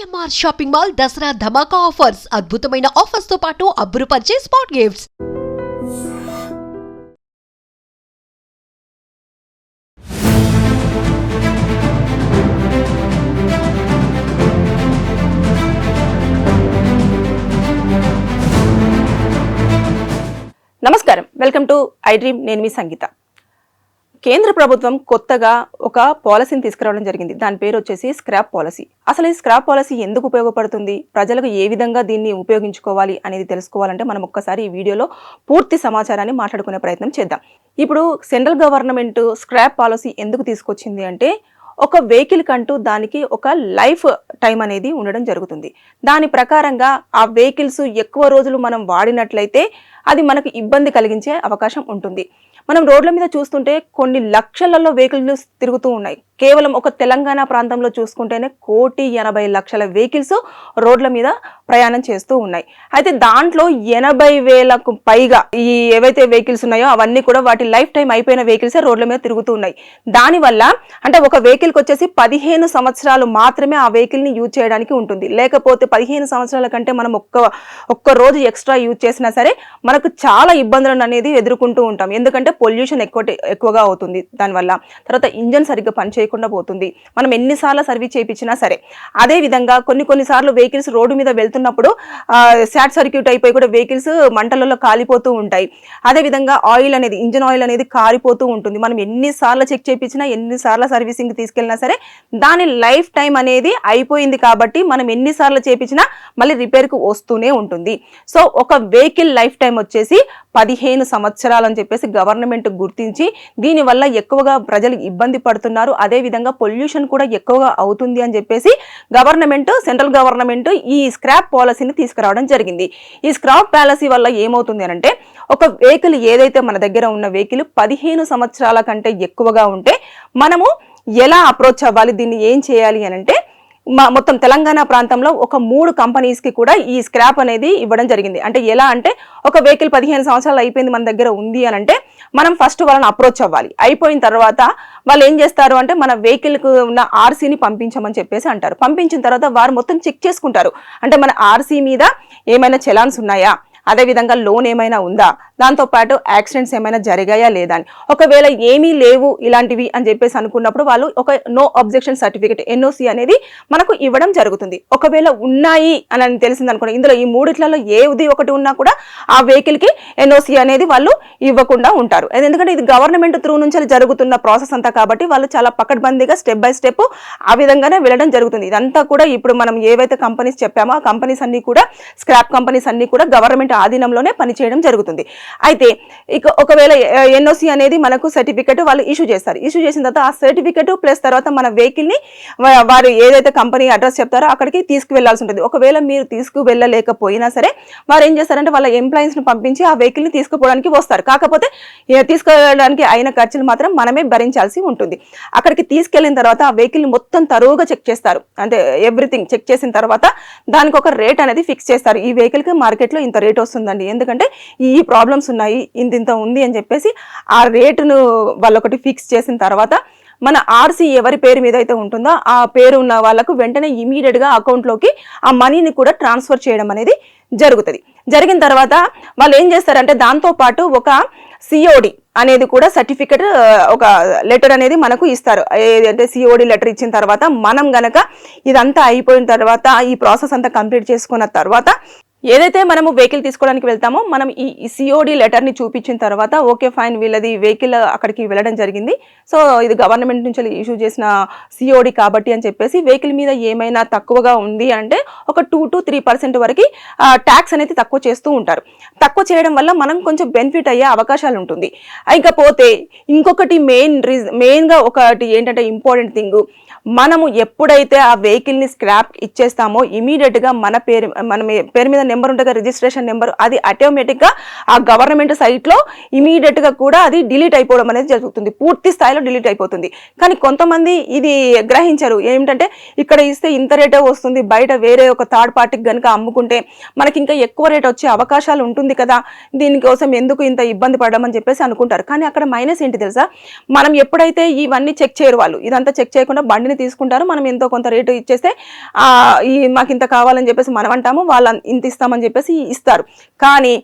CMR shopping mall Dasara ధమాకా offers అద్భుతమైన offers తో పాటు అబ్బురుపరిచే స్పాట్ గిఫ్ట్స్. నమస్కారం, వెల్కమ్ టు ఐ డ్రీమ్. నేను మీ సంగీత. కేంద్ర ప్రభుత్వం కొత్తగా ఒక పాలసీని తీసుకురావడం జరిగింది. దాని పేరు వచ్చేసి స్క్రాప్ పాలసీ. అసలు ఈ స్క్రాప్ పాలసీ ఎందుకు ఉపయోగపడుతుంది, ప్రజలకు ఏ విధంగా దీన్ని ఉపయోగించుకోవాలి అనేది తెలుసుకోవాలంటే మనం ఒక్కసారి ఈ వీడియోలో పూర్తి సమాచారాన్ని మాట్లాడుకునే ప్రయత్నం చేద్దాం. ఇప్పుడు సెంట్రల్ గవర్నమెంట్ స్క్రాప్ పాలసీ ఎందుకు తీసుకొచ్చింది అంటే, ఒక వెహికల్ కంటూ దానికి ఒక లైఫ్ టైం అనేది ఉండడం జరుగుతుంది. దాని ప్రకారంగా ఆ వెహికల్స్ ఎక్కువ రోజులు మనం వాడినట్లయితే అది మనకు ఇబ్బంది కలిగించే అవకాశం ఉంటుంది. మనం రోడ్ల మీద చూస్తుంటే కొన్ని లక్షలలో వెహికల్స్ తిరుగుతూ ఉన్నాయి. కేవలం ఒక తెలంగాణ ప్రాంతంలో చూసుకుంటేనే 1,80,00,000 వెహికల్స్ రోడ్ల మీద ప్రయాణం చేస్తూ ఉన్నాయి. అయితే దాంట్లో 80,000కు పైగా ఈ ఏవైతే వెహికల్స్ ఉన్నాయో అవన్నీ కూడా వాటి లైఫ్ టైం అయిపోయిన వెహికల్సే రోడ్ల మీద తిరుగుతూ ఉన్నాయి. దానివల్ల అంటే ఒక వెహికల్కి వచ్చేసి 15 సంవత్సరాలు మాత్రమే ఆ వెహికల్ని యూజ్ చేయడానికి ఉంటుంది. లేకపోతే 15 సంవత్సరాల కంటే మనం ఒక్క రోజు ఎక్స్ట్రా యూజ్ చేసినా సరే మనకు చాలా ఇబ్బందులను అనేది ఎదుర్కొంటూ ఉంటాం. ఎందుకంటే పొల్యూషన్ ఎక్కువగా అవుతుంది దానివల్ల. తర్వాత ఇంజన్ సరిగ్గా పనిచేయకుండా పోతుంది, మనం ఎన్నిసార్లు సర్వీస్ చేయించినా సరే. అదే విధంగా కొన్నిసార్లు వెహికల్స్ రోడ్డు మీద వెళ్తున్నప్పుడు షార్ట్ సర్క్యూట్ అయిపోయి కూడా వెహికల్స్ మంటలలో కాలిపోతూ ఉంటాయి. అదే విధంగా ఆయిల్ అనేది, ఇంజన్ ఆయిల్ అనేది కారిపోతూ ఉంటుంది. మనం ఎన్నిసార్లు చెక్ చేయించినా, ఎన్నిసార్లు సర్వీసింగ్ తీసుకెళ్ళినా సరే దాని లైఫ్ టైం అనేది అయిపోయింది. కాబట్టి మనం ఎన్నిసార్లు చేయించినా మళ్ళీ రిపేర్కు వస్తూనే ఉంటుంది. సో ఒక వెహికల్ లైఫ్ టైం వచ్చేసి 15 సంవత్సరాలు అని చెప్పేసి గవర్నమెంట్ గుర్తించి, దీనివల్ల ఎక్కువగా ప్రజలు ఇబ్బంది పడుతున్నారు, అదే విధంగా పొల్యూషన్ కూడా ఎక్కువగా అవుతుంది అని చెప్పేసి సెంట్రల్ గవర్నమెంట్ ఈ స్క్రాప్ పాలసీని తీసుకురావడం జరిగింది. ఈ స్క్రాప్ పాలసీ వల్ల ఏమవుతుంది అంటే, ఒక వెహికల్ ఏదైతే మన దగ్గర ఉన్న వెహికల్ 15 సంవత్సరాల కంటే ఎక్కువగా ఉంటే మనము ఎలా అప్రోచ్ అవ్వాలి, దీన్ని ఏం చేయాలి అని అంటే, మొత్తం తెలంగాణ ప్రాంతంలో ఒక 3 కంపెనీస్కి కూడా ఈ స్క్రాప్ అనేది ఇవ్వడం జరిగింది. అంటే ఎలా అంటే, ఒక వెహికల్ 15 సంవత్సరాలు అయిపోయింది మన దగ్గర ఉంది అని అంటే మనం ఫస్ట్ వాళ్ళని అప్రోచ్ అవ్వాలి. అయిపోయిన తర్వాత వాళ్ళు ఏం చేస్తారు అంటే, మన వెహికల్కు ఉన్న ఆర్సీని పంపించమని చెప్పేసి అంటారు. పంపించిన తర్వాత వారు మొత్తం చెక్ చేసుకుంటారు. అంటే మన ఆర్సీ మీద ఏమైనా చలాన్స్ ఉన్నాయా, అదేవిధంగా లోన్ ఏమైనా ఉందా, దాంతోపాటు యాక్సిడెంట్స్ ఏమైనా జరిగాయా లేదా అని. ఒకవేళ ఏమీ లేవు ఇలాంటివి అని చెప్పేసి అనుకున్నప్పుడు వాళ్ళు ఒక నో అబ్జెక్షన్ సర్టిఫికేట్ NOC అనేది మనకు ఇవ్వడం జరుగుతుంది. ఒకవేళ ఉన్నాయి అని తెలిసింది అనుకోండి, ఇందులో ఈ మూడిట్లలో ఏది ఒకటి ఉన్నా కూడా ఆ వెహికల్కి NOC అనేది వాళ్ళు ఇవ్వకుండా ఉంటారు. ఎందుకంటే ఇది గవర్నమెంట్ త్రూ నుంచి జరుగుతున్న ప్రాసెస్ అంతా కాబట్టి వాళ్ళు చాలా పకడ్బందీగా స్టెప్ బై స్టెప్ ఆ విధంగానే వెళ్ళడం జరుగుతుంది. ఇదంతా కూడా ఇప్పుడు మనం ఏవైతే కంపెనీస్ చెప్పామో ఆ కంపెనీస్ అన్ని కూడా, స్క్రాప్ కంపెనీస్ అన్ని కూడా గవర్నమెంట్ ఆధీనంలోనే పనిచేయడం జరుగుతుంది. అయితే ఇక ఒకవేళ NOC అనేది మనకు సర్టిఫికెట్ వాళ్ళు ఇష్యూ చేస్తారు. ఇష్యూ చేసిన తర్వాత ఆ సర్టిఫికెట్ ప్లస్ తర్వాత మన వెహికల్ని వారు ఏదైతే కంపెనీ అడ్రస్ చెప్తారో అక్కడికి తీసుకువెళ్లాల్సి ఉంటుంది. ఒకవేళ మీరు తీసుకువెళ్ళలేకపోయినా సరే వారు ఏం చేస్తారంటే వాళ్ళ ఎంప్లాయీస్ని పంపించి ఆ వెహికల్ని తీసుకుపోవడానికి వస్తారు. కాకపోతే తీసుకువెళ్ళడానికి అయిన ఖర్చులు మాత్రం మనమే భరించాల్సి ఉంటుంది. అక్కడికి తీసుకెళ్లిన తర్వాత ఆ వెహికల్ని మొత్తం తరువుగా చెక్ చేస్తారు. అంటే ఎవ్రీథింగ్ చెక్ చేసిన తర్వాత దానికి ఒక రేట్ అనేది ఫిక్స్ చేస్తారు. ఈ వెహికల్కి మార్కెట్లో ఇంత రేట్ వస్తుందండి, ఎందుకంటే ఈ ప్రాబ్లమ్స్ ఉన్నాయి, ఇంత ఉంది అని చెప్పేసి ఆ రేటును వాళ్ళొకటి ఫిక్స్ చేసిన తర్వాత మన ఆర్సీ ఎవరి పేరు మీద అయితే ఉంటుందో ఆ పేరు ఉన్న వాళ్ళకు వెంటనే ఇమీడియట్గా అకౌంట్లోకి ఆ మనీని కూడా ట్రాన్స్ఫర్ చేయడం అనేది జరుగుతుంది. జరిగిన తర్వాత వాళ్ళు ఏం చేస్తారంటే, దాంతోపాటు ఒక COD అనేది కూడా సర్టిఫికెట్, ఒక లెటర్ అనేది మనకు ఇస్తారు. అంటే COD లెటర్ ఇచ్చిన తర్వాత మనం గనక ఇదంతా అయిపోయిన తర్వాత, ఈ ప్రాసెస్ అంతా కంప్లీట్ చేసుకున్న తర్వాత ఏదైతే మనము వెహికల్ తీసుకోవడానికి వెళ్తామో మనం ఈ COD లెటర్ని చూపించిన తర్వాత ఓకే ఫైన్, వీళ్ళది వెహికల్ అక్కడికి వెళ్ళడం జరిగింది, సో ఇది గవర్నమెంట్ నుంచి ఇష్యూ చేసిన COD కాబట్టి అని చెప్పేసి వెహికల్ మీద ఏమైనా తక్కువగా ఉంది అంటే ఒక 2 to 3% వరకు ట్యాక్స్ అనేది తక్కువ చేస్తూ ఉంటారు. తక్కువ చేయడం వల్ల మనం కొంచెం బెనిఫిట్ అయ్యే అవకాశాలు ఉంటుంది. ఇకపోతే ఇంకొకటి మెయిన్గా ఒకటి ఏంటంటే ఇంపార్టెంట్ థింగ్, మనము ఎప్పుడైతే ఆ వెహికల్ని స్క్రాప్ ఇచ్చేస్తామో ఇమీడియట్గా మన పేరు మీద నెంబర్ ఉంటుంది, రిజిస్ట్రేషన్ నెంబర్, అది ఆటోమేటిక్గా ఆ గవర్నమెంట్ సైట్లో ఇమీడియట్గా కూడా అది డిలీట్ అయిపోవడం అనేది జరుగుతుంది. పూర్తి స్థాయిలో డిలీట్ అయిపోతుంది. కానీ కొంతమంది ఇది గ్రహించరు. ఏమిటంటే ఇక్కడ ఇస్తే ఇంత రేటే వస్తుంది, బయట వేరే ఒక థర్డ్ పార్టీకి కనుక అమ్ముకుంటే మనకి ఇంకా ఎక్కువ రేట్ వచ్చే అవకాశాలు ఉంటుంది కదా, దీనికోసం ఎందుకు ఇంత ఇబ్బంది పడడం అని చెప్పేసి అనుకుంటారు. కానీ అక్కడ మైనస్ ఏంటి తెలుసా, మనం ఎప్పుడైతే ఇవన్నీ చెక్ చేయరు, వాళ్ళు ఇదంతా చెక్ చేయకుండా బండి విని తీసుకుంటారు. మనం ఎంతో కొంత రేటు ఇచ్చేస్తే ఈ మాకు ఇంత కావాలని చెప్పేసి మనం అంటాము, వాళ్ళు ఇంత ఇస్తామని చెప్పేసి ఇస్తారు. కానీ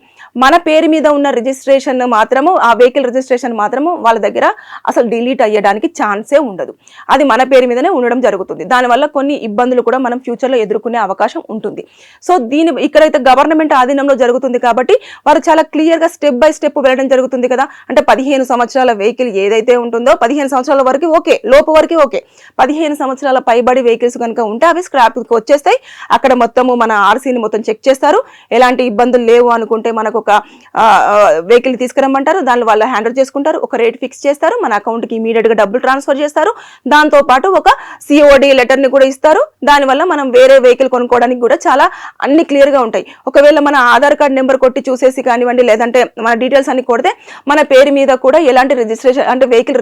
మన పేరు మీద ఉన్న రిజిస్ట్రేషన్ మాత్రము, ఆ వెహికల్ రిజిస్ట్రేషన్ మాత్రము వాళ్ళ దగ్గర అసలు డిలీట్ అయ్యడానికి ఛాన్సే ఉండదు. అది మన పేరు మీదనే ఉండడం జరుగుతుంది. దానివల్ల కొన్ని ఇబ్బందులు కూడా మనం ఫ్యూచర్లో ఎదుర్కొనే అవకాశం ఉంటుంది. సో ఇక్కడైతే గవర్నమెంట్ ఆధీనంలో జరుగుతుంది కాబట్టి వారు చాలా క్లియర్గా స్టెప్ బై స్టెప్ వెళ్ళడం జరుగుతుంది కదా. అంటే 15 సంవత్సరాల వెహికల్ ఏదైతే ఉంటుందో 15 సంవత్సరాల వరకు ఓకే, లోపు వరకు ఓకే. 15 సంవత్సరాల పైబడి వెహికల్స్ కనుక ఉంటే అవి స్క్రాప్కి వచ్చేస్తాయి. అక్కడ మొత్తము మన ఆర్సీని మొత్తం చెక్ చేస్తారు. ఎలాంటి ఇబ్బందులు లేవు అనుకుంటే మనకు ఒక వెహికల్ తీసుకురమ్మంటారు, దాన్ని వాళ్ళు హ్యాండిల్ చేసుకుంటారు, ఒక రేట్ ఫిక్స్ చేస్తారు, మన అకౌంట్కి ఇమీడియట్గా డబ్బులు ట్రాన్స్ఫర్ చేస్తారు. దాంతోపాటు ఒక సిఓడి లెటర్ని కూడా ఇస్తారు. దానివల్ల మనం వేరే వెహికల్ కొనుక్కోవడానికి కూడా చాలా అన్ని క్లియర్గా ఉంటాయి. ఒకవేళ మన ఆధార్ కార్డ్ నెంబర్ కొట్టి చూసేసి కానివ్వండి, లేదంటే మన డీటెయిల్స్ అన్ని కొడితే మన పేరు మీద కూడా ఎలాంటి రిజిస్ట్రేషన్ అంటే వెహికల్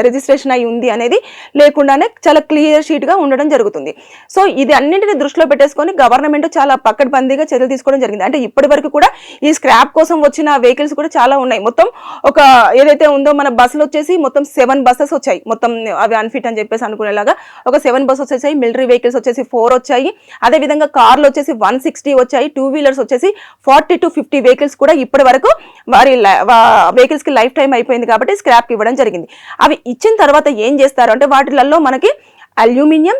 రిజిస్ట్రేషన్ అయి ఉంది అనేది లేకుండానే చాలా క్లియర్ షీట్గా ఉండడం జరుగుతుంది. సో ఇది అన్నింటిని దృష్టిలో పెట్టేసుకొని గవర్నమెంట్ చాలా పక్కడబందీగా చర్యలు తీసుకోవడం జరిగింది. అంటే ఇప్పటి వరకు కూడా ఈ స్క్రాప్ కోసం వచ్చిన వెహికల్స్ కూడా చాలా ఉన్నాయి. మొత్తం ఒక ఏదైతే ఉందో మన బస్సులు వచ్చేసి మొత్తం 7 బస్సెస్ వచ్చాయి. మొత్తం అవి అన్ఫిట్ అని చెప్పేసి అనుకునేలాగా ఒక 7 బస్సెస్ వచ్చేసాయి. మిలిటరీ వెహికల్స్ వచ్చేసి 4 వచ్చాయి. అదేవిధంగా కార్లు వచ్చేసి 160 వచ్చాయి. 2 వీలర్స్ వచ్చేసి 40 to 50 వెహికల్స్ కూడా ఇప్పటి వరకు వారి వెహికల్స్ కి లైఫ్ టైం అయిపోయింది కాబట్టి స్క్రాప్ ఇవ్వడం జరిగింది. అవి ఇచ్చిన తర్వాత ఏం చేస్తారు అంటే వాటిలలో మనకి అల్యూమినియం,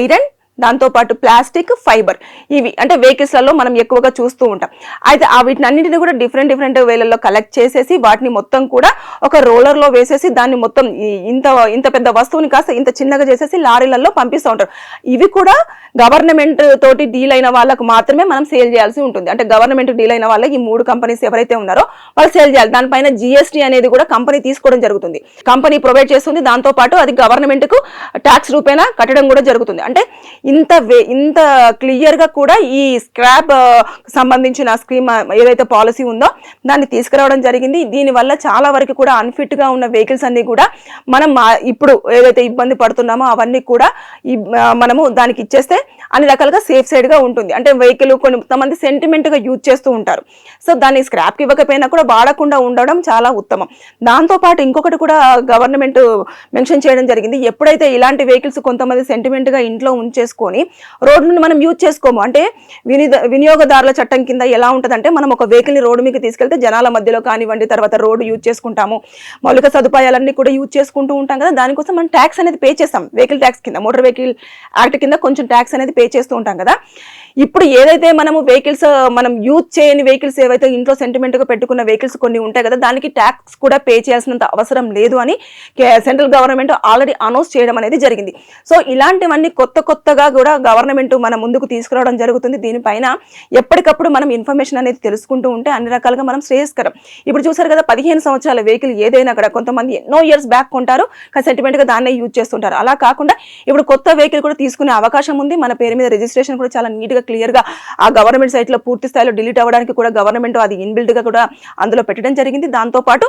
ఐరన్, దాంతోపాటు ప్లాస్టిక్, ఫైబర్, ఇవి అంటే వెహికల్స్లలో మనం ఎక్కువగా చూస్తూ ఉంటాం. అయితే వీటిని అన్నింటినీ కూడా డిఫరెంట్ వేలలో కలెక్ట్ చేసేసి వాటిని మొత్తం కూడా ఒక రోలర్లో వేసేసి దాన్ని మొత్తం ఇంత పెద్ద వస్తువుని కాస్త ఇంత చిన్నగా చేసేసి లారీలలో పంపిస్తూ ఉంటారు. ఇవి కూడా గవర్నమెంట్ తోటి డీల్ అయిన వాళ్ళకు మాత్రమే మనం సేల్ చేయాల్సి ఉంటుంది. అంటే గవర్నమెంట్ డీల్ అయిన వాళ్ళకి ఈ 3 కంపెనీస్ ఎవరైతే ఉన్నారో వాళ్ళు సేల్ చేయాలి. దానిపైన జిఎస్టీ అనేది కూడా కంపెనీ తీసుకోవడం జరుగుతుంది. కంపెనీ ప్రొవైడ్ చేస్తుంది. దాంతోపాటు అది గవర్నమెంట్కు ట్యాక్స్ రూపేణా కట్టడం కూడా జరుగుతుంది. అంటే ఇంత క్లియర్ గా కూడా ఈ స్క్రాప్ సంబంధించిన స్కీమ్ ఏదైతే పాలసీ ఉందో దాన్ని తీసుకురావడం జరిగింది. దీనివల్ల చాలా వరకు కూడా అన్ఫిట్ గా ఉన్న వెహికల్స్ అన్ని కూడా మనం ఇప్పుడు ఏదైతే ఇబ్బంది పడుతున్నామో అవన్నీ కూడా మనము దానికి ఇచ్చేస్తే అన్ని రకాలుగా సేఫ్ సైడ్ గా ఉంటుంది. అంటే వెహికల్ కొంతమంది సెంటిమెంట్ గా యూజ్ చేస్తూ ఉంటారు. సో దాన్ని స్క్రాప్ కి ఇవ్వకపోయినా కూడా వాడకుండా ఉండడం చాలా ఉత్తమం. దాంతో పాటు ఇంకొకటి కూడా గవర్నమెంట్ మెన్షన్ చేయడం జరిగింది. ఎప్పుడైతే ఇలాంటి వెహికల్స్ కొంతమంది సెంటిమెంట్ గా ఇంట్లో ఉంచేసుకొని రోడ్డుని మనం యూజ్ చేసుకోము. అంటే వినియోగదారుల చట్టం కింద ఎలా ఉంటుందంటే మనం ఒక వెహికల్ ని రోడ్డు మీకు తీసుకెళ్తే జనాల మధ్యలో కానివ్వండి, తర్వాత రోడ్డు యూజ్ చేసుకుంటాము, మౌలిక సదుపాయాలన్నీ కూడా యూజ్ చేసుకుంటూ ఉంటాం కదా. దానికోసం మనం ట్యాక్స్ అనేది పే చేస్తాం. వెహికల్ ట్యాక్స్ కింద, మోటార్ వెహికల్ యాక్ట్ కింద కొంచెం ట్యాక్స్ అనేది పే చేస్తూ ఉంటాం కదా. ఇప్పుడు ఏదైతే మనము వెహికల్స్ మనం యూజ్ చేయని వెహికల్స్ ఏవైతే ఇంట్లో సెంటిమెంట్ గా పెట్టుకున్న వెహికల్స్ కొన్ని ఉంటాయి కదా, దానికి ట్యాక్స్ కూడా పే చేయాల్సినంత అవసరం లేదు అని సెంట్రల్ గవర్నమెంట్ ఆల్రెడీ అనౌన్స్ చేయడం అనేది జరిగింది. సో ఇలాంటివన్నీ కొత్తగా కూడా గవర్నమెంట్ మన ముందుకు తీసుకురావడం జరుగుతుంది. దీనిపైన ఎప్పటికప్పుడు మనం ఇన్ఫర్మేషన్ అనేది తెలుసుకుంటూ ఉంటే అన్ని రకాలుగా మనం శ్రేయస్కరం. ఇప్పుడు చూసారు కదా 15 సంవత్సరాల వెహికల్ ఏదైనా కూడా కొంతమంది ఎన్నో ఇయర్స్ బ్యాక్ కొంటారు, కానీ సెంటిమెంట్ గా దాన్నే యూజ్ చేస్తుంటారు. అలా కాకుండా ఇప్పుడు కొత్త వెహికల్ కూడా తీసుకునే అవకాశం ఉంది. మన పేరు మీద రిజిస్ట్రేషన్ కూడా చాలా నీట్ గా క్లియర్ గా ఆ గవర్నమెంట్ సైట్ లో పూర్తి స్థాయిలో డిలీట్ అవ్వడానికి కూడా గవర్నమెంట్ అది ఇన్బిల్డ్ గా కూడా అందులో పెట్టడం జరిగింది. దాంతో పాటు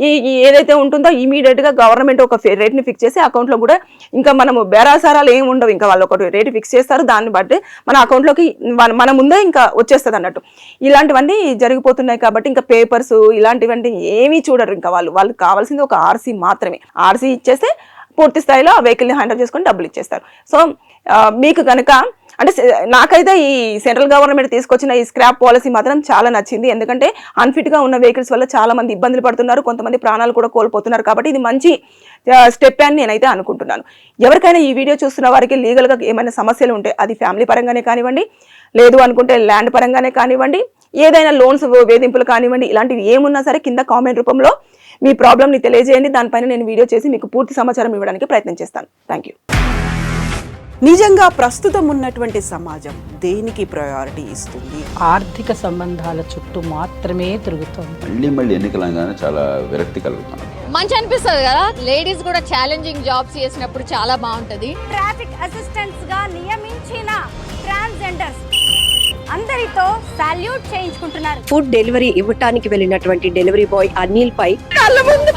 ఈ ఏదైతే ఉంటుందో ఇమీడియట్ గా గవర్నమెంట్ ఒక రేట్ ని ఫిక్స్ చేసి అకౌంట్ లో కూడా ఇంకా మనము బేరాసారాలు ఏమి ఉండవు. ఇంకా వాళ్ళు ఒక రేట్ ఫిక్స్ చేస్తారు, దాన్ని బట్టి మన అకౌంట్ లోకి మన ముందే ఇంకా వచ్చేస్తుంది అన్నట్టు. ఇలాంటివన్నీ జరిగిపోతున్నాయి కాబట్టి ఇంకా పేపర్స్ ఇలాంటివన్నీ ఏమీ చూడరు. ఇంకా వాళ్ళకి కావాల్సింది ఒక ఆర్సీ మాత్రమే. ఆర్సీ ఇచ్చేస్తే పూర్తి స్థాయిలో ఆ వెహికల్ని హ్యాండిల్ చేసుకొని డబ్బులు ఇచ్చేస్తారు. సో మీకు కనుక అంటే నాకైతే ఈ సెంట్రల్ గవర్నమెంట్ తీసుకొచ్చిన ఈ స్క్రాప్ పాలసీ మాత్రం చాలా నచ్చింది. ఎందుకంటే అన్ఫిట్ గా ఉన్న వెహికల్స్ వల్ల చాలా మంది ఇబ్బందులు పడుతున్నారు, కొంతమంది ప్రాణాలు కూడా కోల్పోతున్నారు. కాబట్టి ఇది మంచి స్టెప్ అని నేనైతే అనుకుంటున్నాను. ఎవరికైనా ఈ వీడియో చూస్తున్న వారికి లీగల్ గా ఏమైనా సమస్యలు ఉంటే అది ఫ్యామిలీ పరంగానే కానివ్వండి, లేదు అనుకుంటే ల్యాండ్ పరంగానే కానివ్వండి, ఏదైనా లోన్స్ వేధింపులు కానివ్వండి, ఇలాంటివి ఏమున్నా సరే కింద కామెంట్ రూపంలో మీ ప్రాబ్లమ్ని తెలియజేయండి. దానిపైన నేను వీడియో చేసి మీకు పూర్తి సమాచారం ఇవ్వడానికి ప్రయత్నం చేస్తాను. Thank you. నిజంగా ప్రస్తుతం ఉన్నటువంటి సమాజం దేనికి ప్రయారిటీ ఇస్తుంది? ఆర్థిక సంబంధాల చుట్టూ మాత్రమే తిరుగుతుంది. మళ్ళీ ఎన్నికలంగానే చాలా విరక్తి కలుగుతాను. మంచి అనిపిస్తుంది కదా, లేడీస్ కూడా ఛాలెంజింగ్ జాబ్స్ చేసినప్పుడు చాలా బాగుంటది. ట్రాఫిక్ అసిస్టెంట్స్ గా నియమించిన ట్రాన్స్జెండర్స్ అందరితో సాల్యూట్ చేయించుకుంటున్నారు. ఫుడ్ డెలివరీ ఇవ్వటానికి వెళ్ళినటువంటి డెలివరీ బాయ్ అనిల్ పై కళ్ళ ముందు